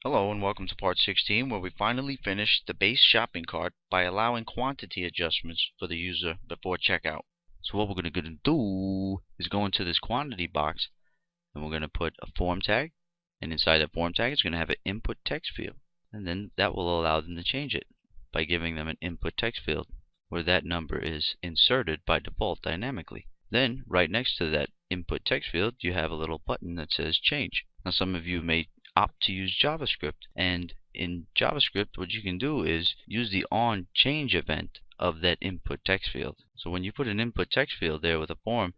Hello and welcome to part 16, where we finally finished the base shopping cart by allowing quantity adjustments for the user before checkout. So what we're going to do is go into this quantity box and we're going to put a form tag, and inside that form tag it's going to have an input text field, and then that will allow them to change it by giving them an input text field where that number is inserted by default dynamically. Then right next to that input text field you have a little button that says change. Now some of you may opt to use JavaScript, and in JavaScript what you can do is use the onChange event of that input text field. So when you put an input text field there with a form,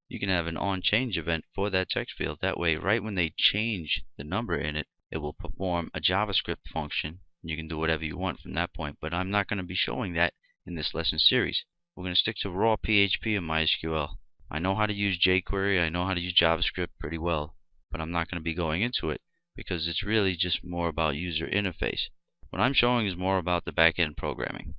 you can have an onChange event for that text field. That way, right when they change the number in it, it will perform a JavaScript function. You can do whatever you want from that point, but I'm not going to be showing that in this lesson series. We're going to stick to raw PHP and mySQL. I know how to use jQuery, I know how to use JavaScript pretty well, but I'm not going to be going into it because it's really just more about user interface. What I'm showing is more about the back-end programming.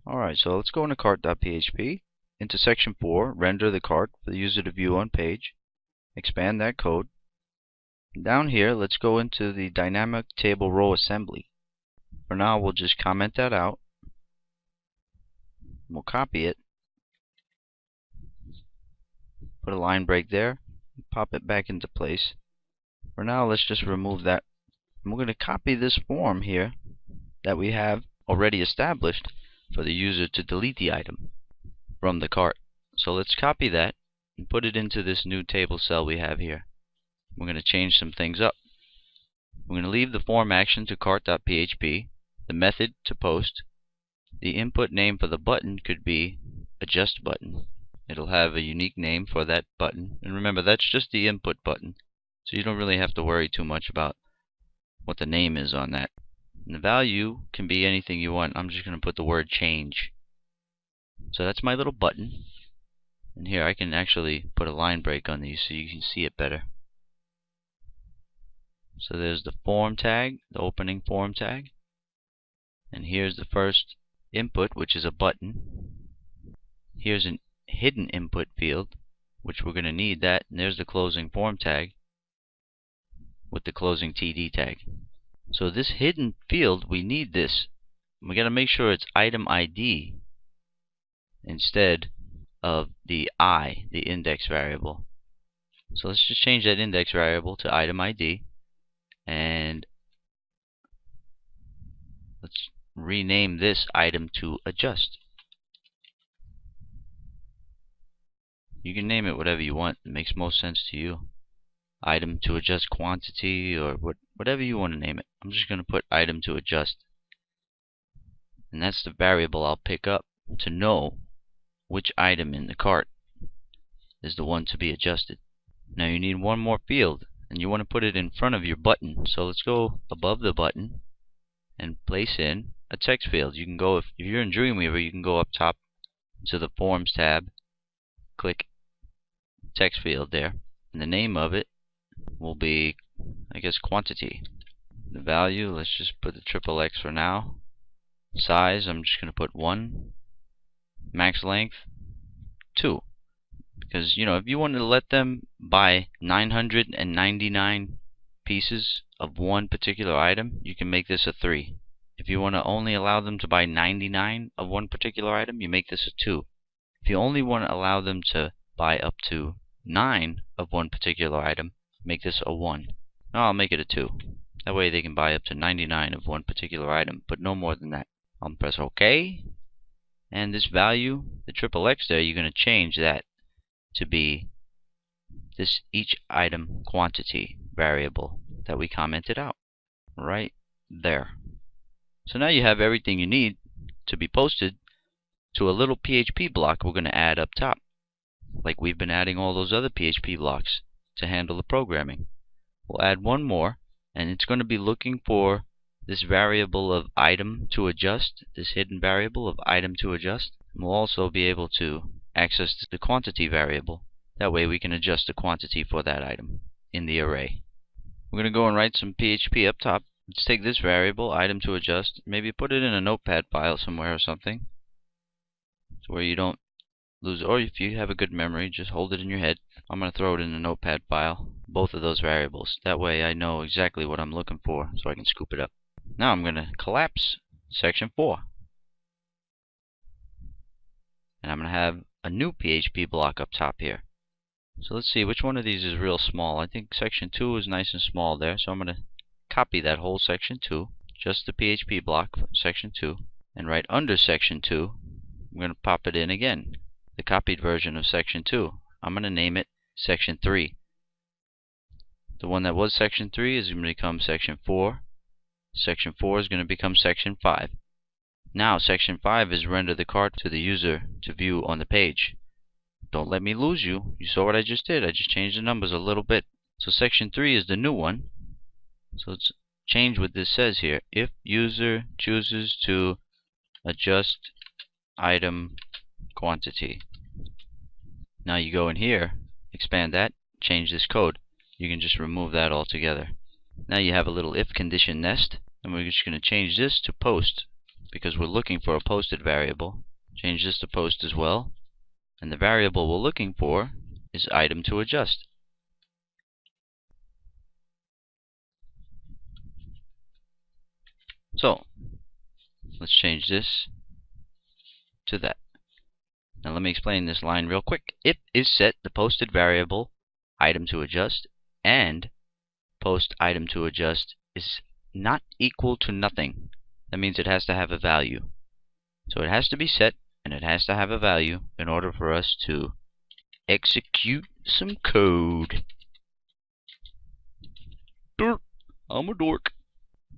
Alright, so let's go into cart.php, into section 4, render the cart for the user to view on page, expand that code. Down here, let's go into the dynamic table row assembly. For now, we'll just comment that out. We'll copy it, put a line break there, pop it back into place. For now, let's just remove that. And we're going to copy this form here that we have already established for the user to delete the item from the cart. So let's copy that and put it into this new table cell we have here. We're going to change some things up. We're going to leave the form action to cart.php, the method to post. The input name for the button could be adjust button. It'll have a unique name for that button. And remember, that's just the input button, so you don't really have to worry too much about what the name is on that. And the value can be anything you want. I'm just going to put the word change. So that's my little button. And here I can actually put a line break on these so you can see it better. So there's the form tag, the opening form tag. And here's the first input, which is a button. Here's an hidden input field, which we're going to need that. And there's the closing form tag with the closing TD tag. So this hidden field, we need this. We got to make sure it's item ID instead of the the index variable. So let's just change that index variable to item ID, and let's rename this item to adjust. You can name it whatever you want. It makes most sense to you. Item to adjust quantity, or whatever you want to name it. I'm just going to put item to adjust, and that's the variable I'll pick up to know which item in the cart is the one to be adjusted. Now you need one more field, and you want to put it in front of your button. So let's go above the button and place in a text field. You can go, if you're in Dreamweaver, you can go up top to the Forms tab, click text field there, and the name of it will be, I guess, quantity. The value, let's just put the XXX for now. Size, I'm just going to put 1. Max length, 2. Because, if you wanted to let them buy 999 pieces of one particular item, you can make this a 3. If you want to only allow them to buy 99 of one particular item, you make this a 2. If you only want to allow them to buy up to 9 of one particular item, make this a 1. Now I'll make it a 2. That way they can buy up to 99 of one particular item, but no more than that. I'll press OK. And this value, the XXX there, you're going to change that to be this each item quantity variable that we commented out right there. So now you have everything you need to be posted to a little PHP block we're going to add up top, like we've been adding all those other PHP blocks to handle the programming. We'll add one more, and it's going to be looking for this variable of item to adjust, this hidden variable of item to adjust. And we'll also be able to access the quantity variable. That way we can adjust the quantity for that item in the array. We're going to go and write some PHP up top. Let's take this variable, item to adjust, maybe put it in a notepad file somewhere or something, so where you don't lose, or if you have a good memory, just hold it in your head. I'm going to throw it in a notepad file. both of those variables. That way I know exactly what I'm looking for, so I can scoop it up. Now I'm going to collapse section 4. And I'm going to have a new PHP block up top here. So let's see which one of these is real small. I think section 2 is nice and small there, so I'm going to copy that whole section 2, just the PHP block from section 2, and right under section 2 I'm going to pop it in again, the copied version of section 2. I'm going to name it section 3. The one that was section 3 is going to become section 4. Section 4 is going to become section 5. Now section 5 is render the card to the user to view on the page. Don't let me lose you. You saw what I just did. I just changed the numbers a little bit. So section 3 is the new one. So let's change what this says here. If user chooses to adjust item quantity. Now you go in here, expand that, change this code. You can just remove that altogether. Now you have a little if condition nest, and we're just going to change this to post because we're looking for a posted variable. Change this to post as well, and the variable we're looking for is item to adjust. So let's change this to that. Now let me explain this line real quick. If is set the posted variable item to adjust, and post item to adjust is not equal to nothing. That means it has to have a value. So it has to be set and it has to have a value in order for us to execute some code. Dork. I'm a dork.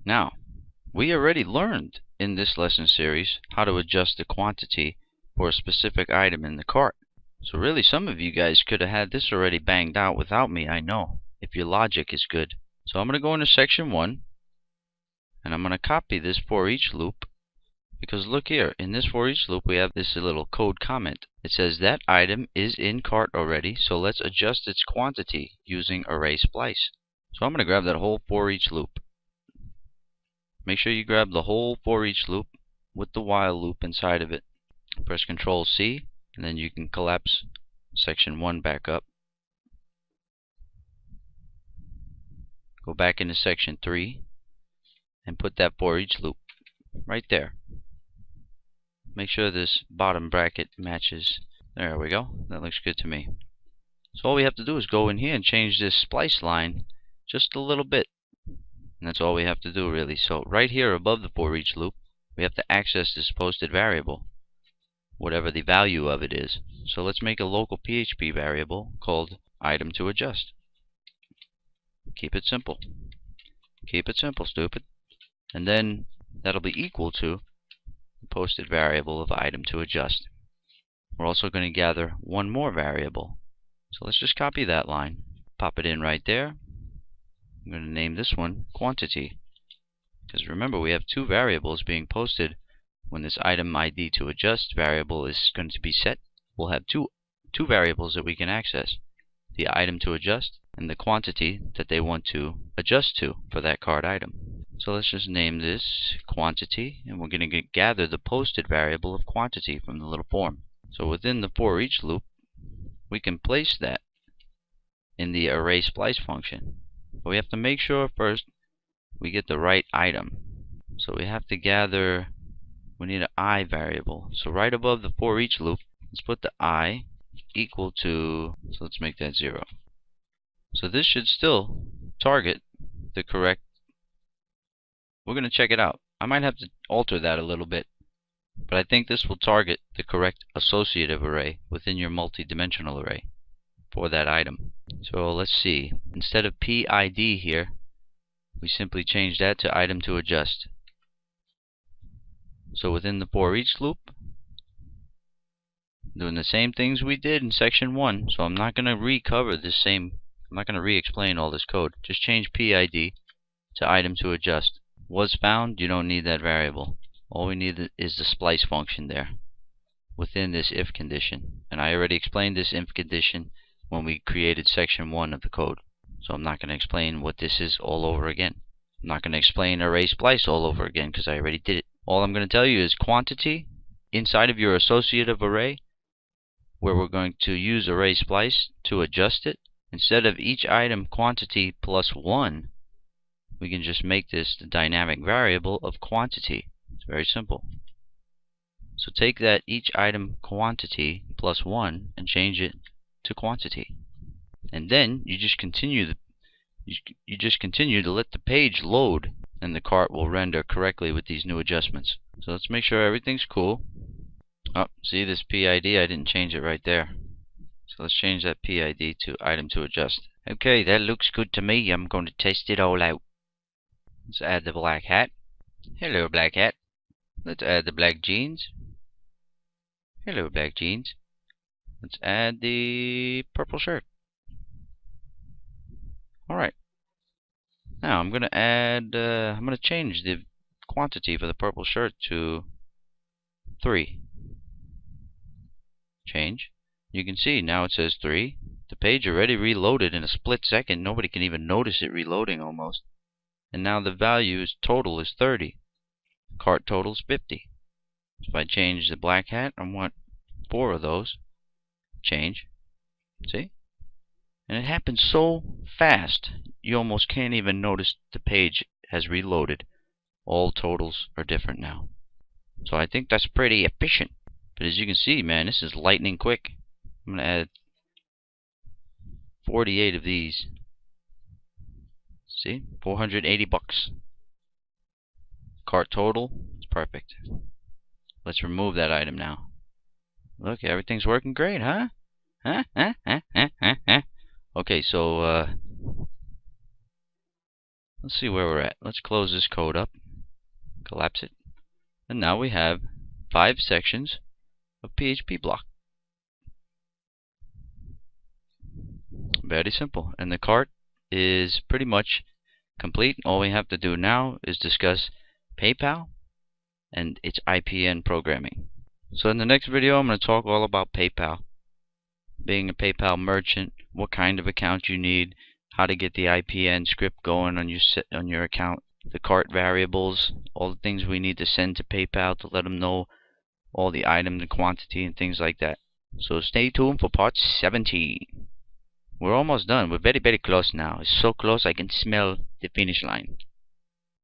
Now, we already learned in this lesson series how to adjust the quantity for a specific item in the cart. So really some of you guys could have had this already banged out without me, I know, if your logic is good. So I'm going to go into section 1 and I'm going to copy this for each loop, because look here, in this for each loop we have this little code comment. It says that item is in cart already, so let's adjust its quantity using array splice. So I'm going to grab that whole for each loop. Make sure you grab the whole for each loop with the while loop inside of it. Press Ctrl C and then you can collapse section 1 back up. Go back into section 3 and put that for each loop right there. Make sure this bottom bracket matches. There we go. That looks good to me. So all we have to do is go in here and change this splice line just a little bit. And that's all we have to do really. So right here above the for each loop, we have to access this posted variable, whatever the value of it is. So let's make a local PHP variable called item to adjust. Keep it simple. Keep it simple, stupid. And then that'll be equal to the posted variable of item to adjust. We're also going to gather one more variable. So let's just copy that line, pop it in right there. I'm going to name this one quantity, because remember we have two variables being posted. When this item ID to adjust variable is going to be set, we'll have two variables that we can access, the item to adjust and the quantity that they want to adjust to for that cart item. So let's just name this quantity, and we're going to gather the posted variable of quantity from the little form. So within the for each loop, we can place that in the array splice function. But we have to make sure first we get the right item. So we have to gather, we need an I variable. So right above the for each loop, let's put the I equal to, so let's make that 0. So this should still target the correct, we're going to check it out. I might have to alter that a little bit, but I think this will target the correct associative array within your multi-dimensional array for that item. So let's see, instead of PID here, we simply change that to item to adjust. So within the for each loop, doing the same things we did in section 1, so I'm not going to recover this same, I'm not going to re-explain all this code. Just change PID to item to adjust. Was found, you don't need that variable. All we need is the splice function there within this if condition. And I already explained this if condition when we created section 1 of the code. So I'm not going to explain what this is all over again. I'm not going to explain array splice all over again because I already did it. All I'm going to tell you is quantity inside of your associative array, where we're going to use array splice to adjust it. instead of each item quantity plus 1, we can just make this the dynamic variable of quantity. It's very simple. So take that each item quantity plus 1 and change it to quantity. And then you just continue to let the page load, and the cart will render correctly with these new adjustments. So let's make sure everything's cool. Oh, see this PID? I didn't change it right there. So let's change that PID to item to adjust. Okay, that looks good to me. I'm going to test it all out. Let's add the black hat. Hello, black hat. Let's add the black jeans. Hello, black jeans. Let's add the purple shirt. Alright. Now I'm going to change the quantity for the purple shirt to 3. Change. You can see now it says 3. The page already reloaded in a split second. Nobody can even notice it reloading almost. And now the value total is 30. Cart total is 50. If I change the black hat, I want 4 of those. Change. See? And it happens so fast, you almost can't even notice the page has reloaded. All totals are different now. So I think that's pretty efficient. But as you can see, man, this is lightning quick. I'm going to add 48 of these. See? 480 bucks. Cart total is perfect. Let's remove that item now. Look, everything's working great, huh? Okay, so let's see where we're at. Let's close this code up, collapse it, and now we have 5 sections of PHP block. Very simple. And the cart is pretty much complete. All we have to do now is discuss PayPal and its IPN programming. So in the next video, I'm going to talk all about PayPal. Being a PayPal merchant, what kind of account you need, how to get the IPN script going on your account, the cart variables, all the things we need to send to PayPal to let them know all the items and quantity and things like that. So stay tuned for part 17. We're almost done. We're very, very close now. It's so close I can smell the finish line.